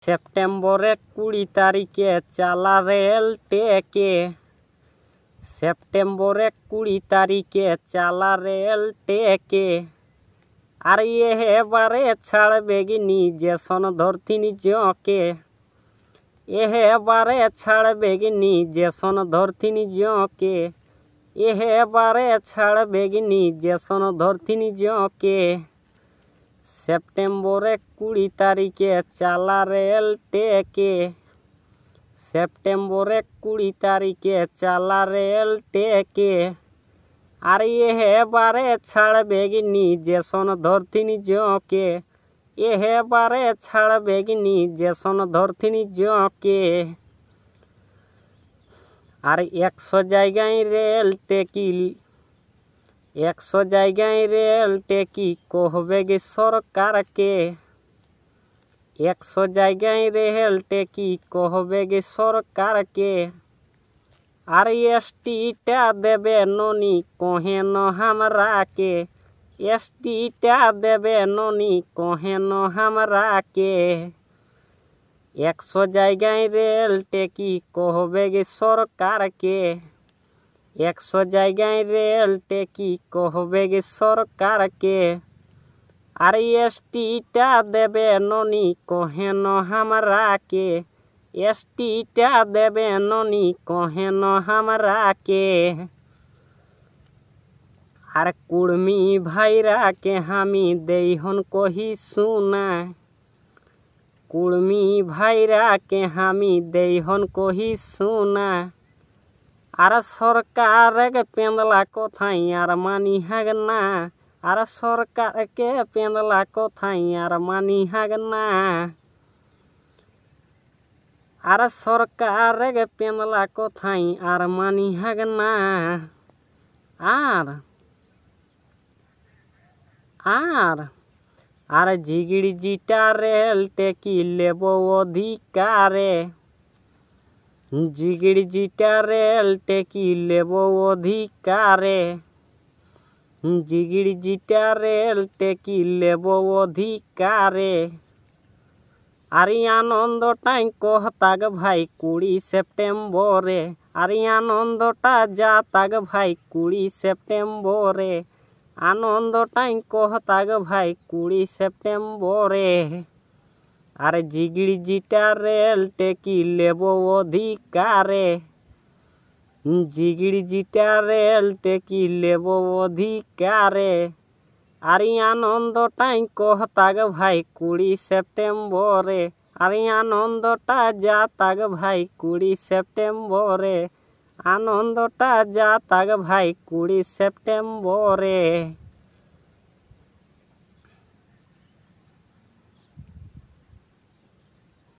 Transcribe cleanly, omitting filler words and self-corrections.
সেপ্টেম্বরে 20 তারিখে চালা রেল টেকে। সেপ্টেম্বরে 20 তারিখে চালা রেল টেকে। আর এবারে ছাড়বে গিনি যেসন ধরতিনি জকে। এবারে ছাড়বে গিনি যেসন ধরতিনি জকে। এবারে ছাড়বে গিনি যেসন ধরতিনি জকে। সেপ্টেম্বরে 20 তারিখে চালা রেল টেকে। সেপ্টেম্বরে 20 তারিখে চালা রেল টেকে। আর এবারে ছাড়বে গিনি যেসন ধরতিনি জকে। এবারে ছাড়বে গিনি যেসন ধরতিনি জকে। আর 100 জায়গায় রেল টেকিল। 100 জায়গায় রেল টেকি কহবে গে সরকারকে। 100 জায়গায় রেল টেকি কহবে গে সরকারকে। আর এসটিটা দেবে ননি কহেন হামরাকে। এসটিটা দেবে ননি কহেন হামরাকে। 100 জায়গায় রেল টেকি কহবে গে সরকারকে। 100 জায়গায় রেল টেকি কহবে গে সরকারকে। আর এসটিটা দেবে ননি কহেন হামরাকে। এসটিটা দেবে ননি কহেন হামরাকে। আর কুড়মি ভাইরাকে হামি দেইহন কহি শুনা। কুড়মি ভাইরাকে হামি দেইহন কহি শুনা। আর সরকারকে পেঁদলা কোথায় আর মানি হাগ না। আর সরকারকে পেঁদলা কোথায় আর মানি হাগ না। আর সরকারকে পেঁদলা কোথায় আর মানি হাগ না। আর জিগড়ি জিটা রেল টেকি লেব অধিকারে। জিগড়ি জিটা রেল টেকি লেব অধিকারে। জিগড়ি জিটা রেল টেকি লেব অধিকারে। আর আনন্দটাই কহতাগ ভাই 20 সেপ্টেম্বরে। আর আনন্দটা যাতাগ ভাই 20 সেপ্টেম্বরে। আনন্দটাই কহতাগ ভাই 20 সেপ্টেম্বরে। আর জিগড়ি জিটা রেল টেকি লেব অধিকারে। জিগড়ি জিটা রেল টেকি লেব অধিকারে। আর আনন্দটাই কহতাগ ভাই 20 সেপ্টেম্বরে। আর আনন্দটা যাতাগ ভাই 20 সেপ্টেম্বরে। আনন্দটা যাতাগ ভাই 20 সেপ্টেম্বরে।